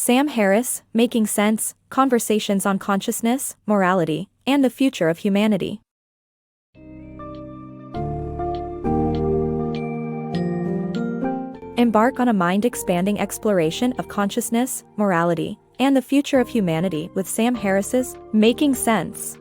Sam Harris, Making Sense, Conversations on Consciousness, Morality, and the Future of Humanity. Embark on a mind-expanding exploration of consciousness, morality, and the future of humanity with Sam Harris's Making Sense.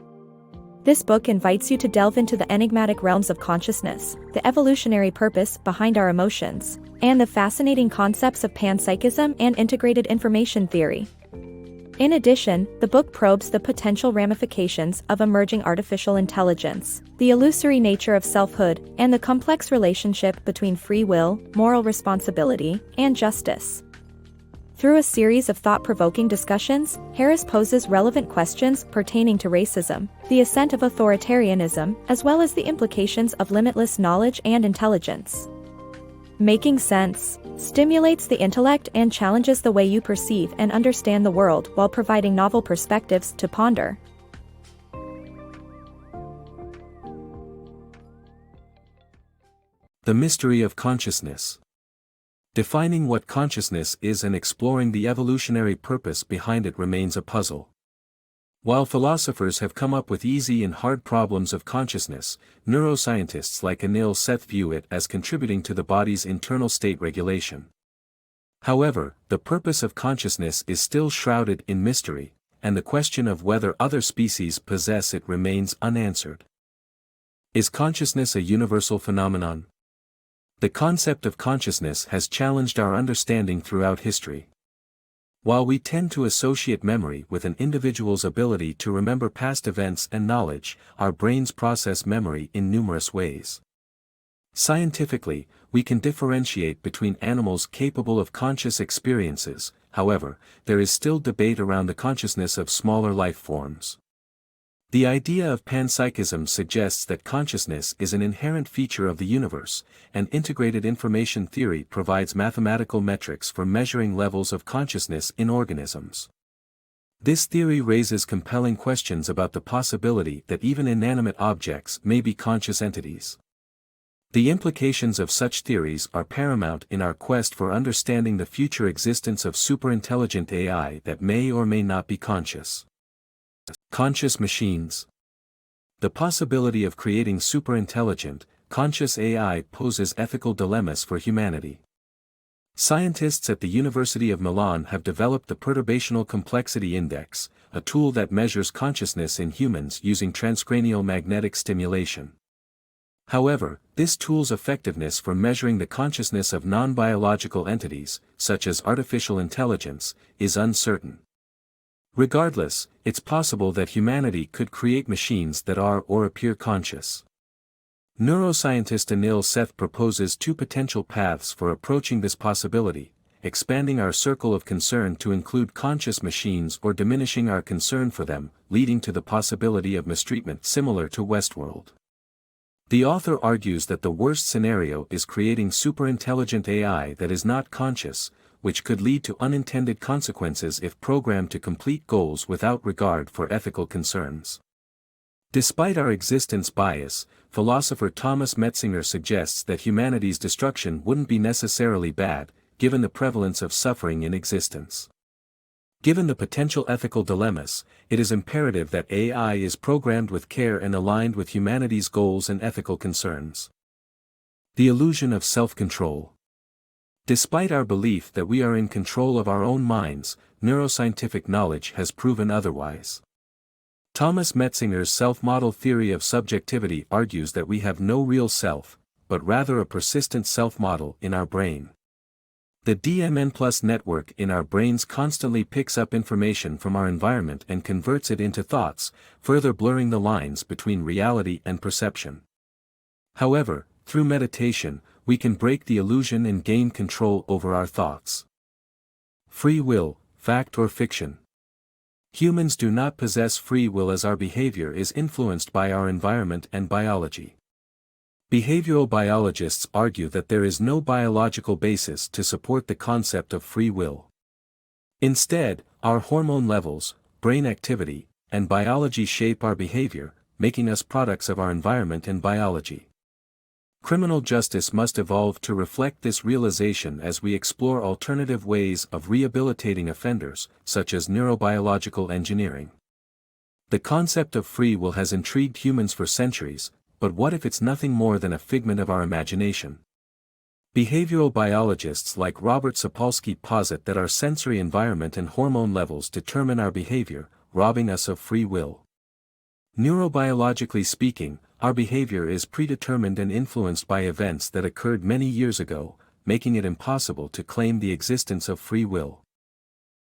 This book invites you to delve into the enigmatic realms of consciousness, the evolutionary purpose behind our emotions, and the fascinating concepts of panpsychism and integrated information theory. In addition, the book probes the potential ramifications of emerging artificial intelligence, the illusory nature of selfhood, and the complex relationship between free will, moral responsibility, and justice. Through a series of thought-provoking discussions, Harris poses relevant questions pertaining to racism, the ascent of authoritarianism, as well as the implications of limitless knowledge and intelligence. Making Sense stimulates the intellect and challenges the way you perceive and understand the world while providing novel perspectives to ponder. The mystery of consciousness. Defining what consciousness is and exploring the evolutionary purpose behind it remains a puzzle. While philosophers have come up with easy and hard problems of consciousness, neuroscientists like Daniel Kahneman view it as contributing to the body's internal state regulation. However, the purpose of consciousness is still shrouded in mystery, and the question of whether other species possess it remains unanswered. Is consciousness a universal phenomenon? The concept of consciousness has challenged our understanding throughout history. While we tend to associate memory with an individual's ability to remember past events and knowledge, our brains process memory in numerous ways. Scientifically, we can differentiate between animals capable of conscious experiences. However, there is still debate around the consciousness of smaller life forms. The idea of panpsychism suggests that consciousness is an inherent feature of the universe, and integrated information theory provides mathematical metrics for measuring levels of consciousness in organisms. This theory raises compelling questions about the possibility that even inanimate objects may be conscious entities. The implications of such theories are paramount in our quest for understanding the future existence of superintelligent AI that may or may not be conscious. Conscious machines. The possibility of creating superintelligent, conscious AI poses ethical dilemmas for humanity. Scientists at the University of Milan have developed the Perturbational Complexity Index, a tool that measures consciousness in humans using transcranial magnetic stimulation. However, this tool's effectiveness for measuring the consciousness of non-biological entities, such as artificial intelligence, is uncertain. Regardless, it's possible that humanity could create machines that are or appear conscious. Neuroscientist Daniel Kahneman proposes two potential paths for approaching this possibility: expanding our circle of concern to include conscious machines or diminishing our concern for them, leading to the possibility of mistreatment similar to Westworld. The author argues that the worst scenario is creating superintelligent AI that is not conscious, which could lead to unintended consequences if programmed to complete goals without regard for ethical concerns. Despite our existence bias, philosopher Thomas Metzinger suggests that humanity's destruction wouldn't be necessarily bad, given the prevalence of suffering in existence. Given the potential ethical dilemmas, it is imperative that AI is programmed with care and aligned with humanity's goals and ethical concerns. The illusion of self-control. Despite our belief that we are in control of our own minds, neuroscientific knowledge has proven otherwise. Thomas Metzinger's self-model theory of subjectivity argues that we have no real self, but rather a persistent self-model in our brain. The DMN+ network in our brains constantly picks up information from our environment and converts it into thoughts, further blurring the lines between reality and perception. However, through meditation, we can break the illusion and gain control over our thoughts. Free will, fact or fiction. Humans do not possess free will as our behavior is influenced by our environment and biology. Behavioral biologists argue that there is no biological basis to support the concept of free will. Instead, our hormone levels, brain activity, and biology shape our behavior, making us products of our environment and biology. Criminal justice must evolve to reflect this realization as we explore alternative ways of rehabilitating offenders, such as neurobiological engineering. The concept of free will has intrigued humans for centuries, but what if it's nothing more than a figment of our imagination? Behavioral biologists like Robert Sapolsky posit that our sensory environment and hormone levels determine our behavior, robbing us of free will. Neurobiologically speaking, our behavior is predetermined and influenced by events that occurred many years ago, making it impossible to claim the existence of free will.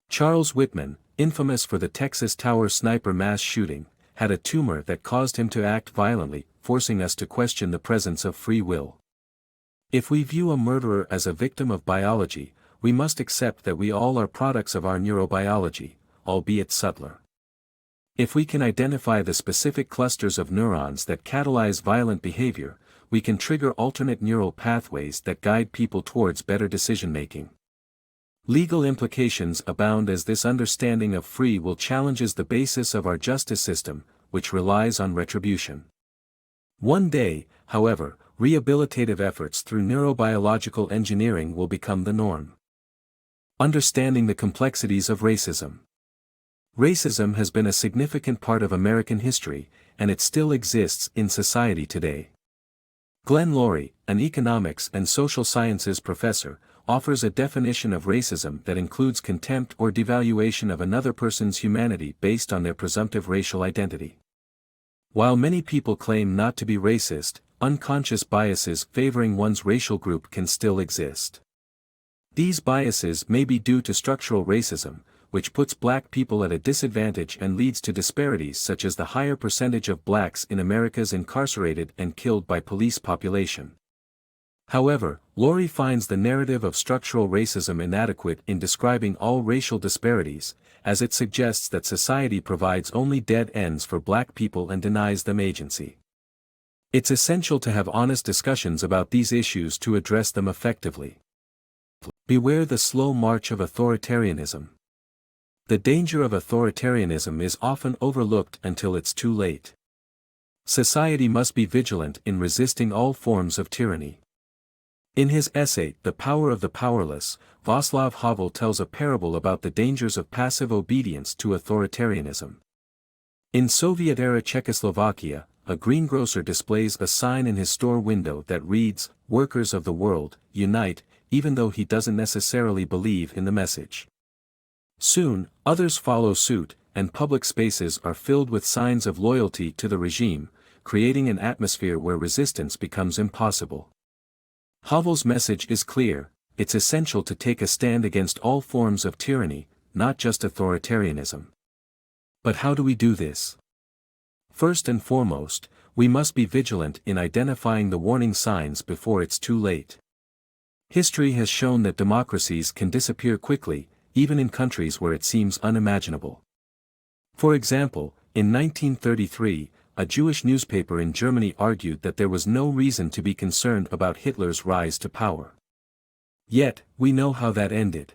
Charles Whitman, infamous for the Texas Tower sniper mass shooting, had a tumor that caused him to act violently, forcing us to question the presence of free will. If we view a murderer as a victim of biology, we must accept that we all are products of our neurobiology, albeit subtler. If we can identify the specific clusters of neurons that catalyze violent behavior, we can trigger alternate neural pathways that guide people towards better decision-making. Legal implications abound as this understanding of free will challenges the basis of our justice system, which relies on retribution. One day, however, rehabilitative efforts through neurobiological engineering will become the norm. Understanding the complexities of racism. Racism has been a significant part of American history, and it still exists in society today. Glenn Loury, an economics and social sciences professor, offers a definition of racism that includes contempt or devaluation of another person's humanity based on their presumptive racial identity. While many people claim not to be racist, unconscious biases favoring one's racial group can still exist. These biases may be due to structural racism, which puts black people at a disadvantage and leads to disparities such as the higher percentage of blacks in America's incarcerated and killed by police population. However, Loury finds the narrative of structural racism inadequate in describing all racial disparities, as it suggests that society provides only dead ends for black people and denies them agency. It's essential to have honest discussions about these issues to address them effectively. Beware the slow march of authoritarianism. The danger of authoritarianism is often overlooked until it's too late. Society must be vigilant in resisting all forms of tyranny. In his essay, The Power of the Powerless, Václav Havel tells a parable about the dangers of passive obedience to authoritarianism. In Soviet-era Czechoslovakia, a greengrocer displays a sign in his store window that reads, "Workers of the world, unite," even though he doesn't necessarily believe in the message. Soon, others follow suit, and public spaces are filled with signs of loyalty to the regime, creating an atmosphere where resistance becomes impossible. Havel's message is clear: it's essential to take a stand against all forms of tyranny, not just authoritarianism. But how do we do this? First and foremost, we must be vigilant in identifying the warning signs before it's too late. History has shown that democracies can disappear quickly, even in countries where it seems unimaginable. For example, in 1933, a Jewish newspaper in Germany argued that there was no reason to be concerned about Hitler's rise to power. Yet, we know how that ended.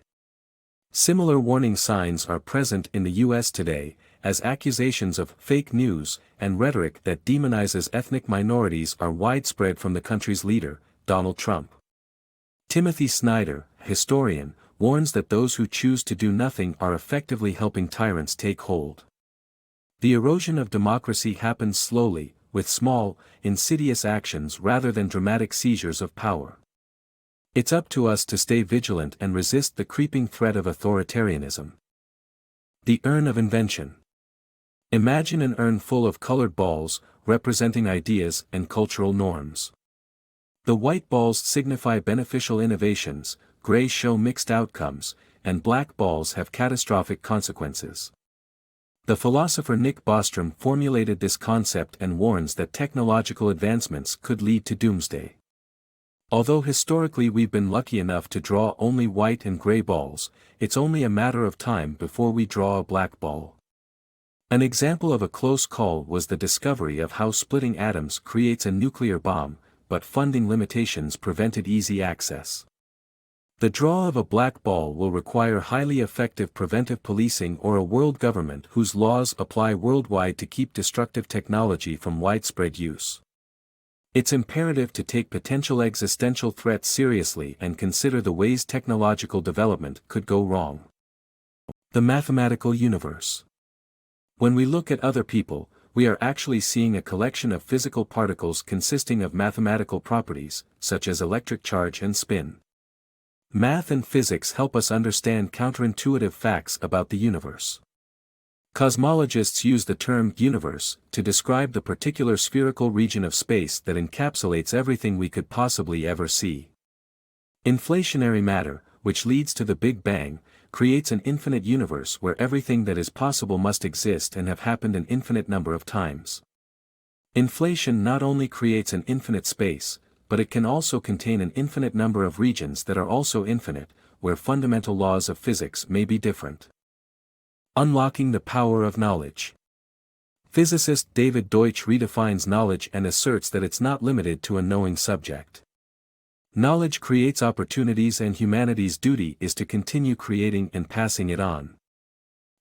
Similar warning signs are present in the US today, as accusations of fake news and rhetoric that demonizes ethnic minorities are widespread from the country's leader, Donald Trump. Timothy Snyder, historian, warns that those who choose to do nothing are effectively helping tyrants take hold. The erosion of democracy happens slowly, with small, insidious actions rather than dramatic seizures of power. It's up to us to stay vigilant and resist the creeping threat of authoritarianism. The Urn of Invention. Imagine an urn full of colored balls, representing ideas and cultural norms. The white balls signify beneficial innovations, gray show mixed outcomes, and black balls have catastrophic consequences. The philosopher Nick Bostrom formulated this concept and warns that technological advancements could lead to doomsday. Although historically we've been lucky enough to draw only white and gray balls, it's only a matter of time before we draw a black ball. An example of a close call was the discovery of how splitting atoms creates a nuclear bomb, but funding limitations prevented easy access. The draw of a black ball will require highly effective preventive policing or a world government whose laws apply worldwide to keep destructive technology from widespread use. It's imperative to take potential existential threats seriously and consider the ways technological development could go wrong. The mathematical universe. When we look at other people, we are actually seeing a collection of physical particles consisting of mathematical properties, such as electric charge and spin. Math and physics help us understand counterintuitive facts about the universe. Cosmologists use the term universe to describe the particular spherical region of space that encapsulates everything we could possibly ever see. Inflationary matter, which leads to the Big Bang, creates an infinite universe where everything that is possible must exist and have happened an infinite number of times. Inflation not only creates an infinite space, but it can also contain an infinite number of regions that are also infinite, where fundamental laws of physics may be different. Unlocking the power of knowledge. Physicist David Deutsch redefines knowledge and asserts that it's not limited to a knowing subject. Knowledge creates opportunities and humanity's duty is to continue creating and passing it on.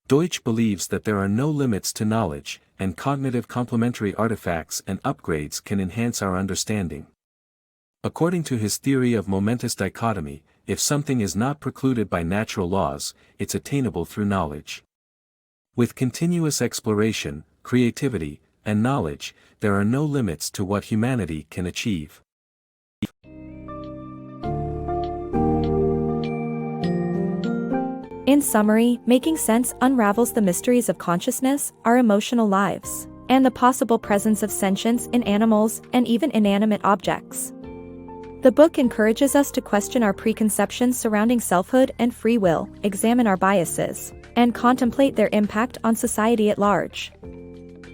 Deutsch believes that there are no limits to knowledge, and cognitive complementary artifacts and upgrades can enhance our understanding. According to his theory of momentous dichotomy, if something is not precluded by natural laws, it's attainable through knowledge. With continuous exploration, creativity, and knowledge, there are no limits to what humanity can achieve. In summary, Making Sense unravels the mysteries of consciousness, our emotional lives, and the possible presence of sentience in animals and even inanimate objects. The book encourages us to question our preconceptions surrounding selfhood and free will, examine our biases, and contemplate their impact on society at large.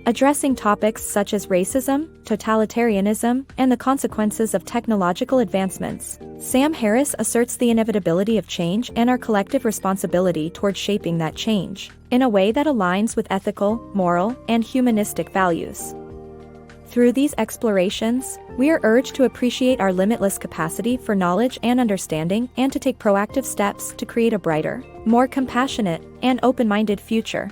Addressing topics such as racism, totalitarianism, and the consequences of technological advancements, Sam Harris asserts the inevitability of change and our collective responsibility toward shaping that change, in a way that aligns with ethical, moral, and humanistic values. Through these explorations, we are urged to appreciate our limitless capacity for knowledge and understanding and to take proactive steps to create a brighter, more compassionate, and open-minded future.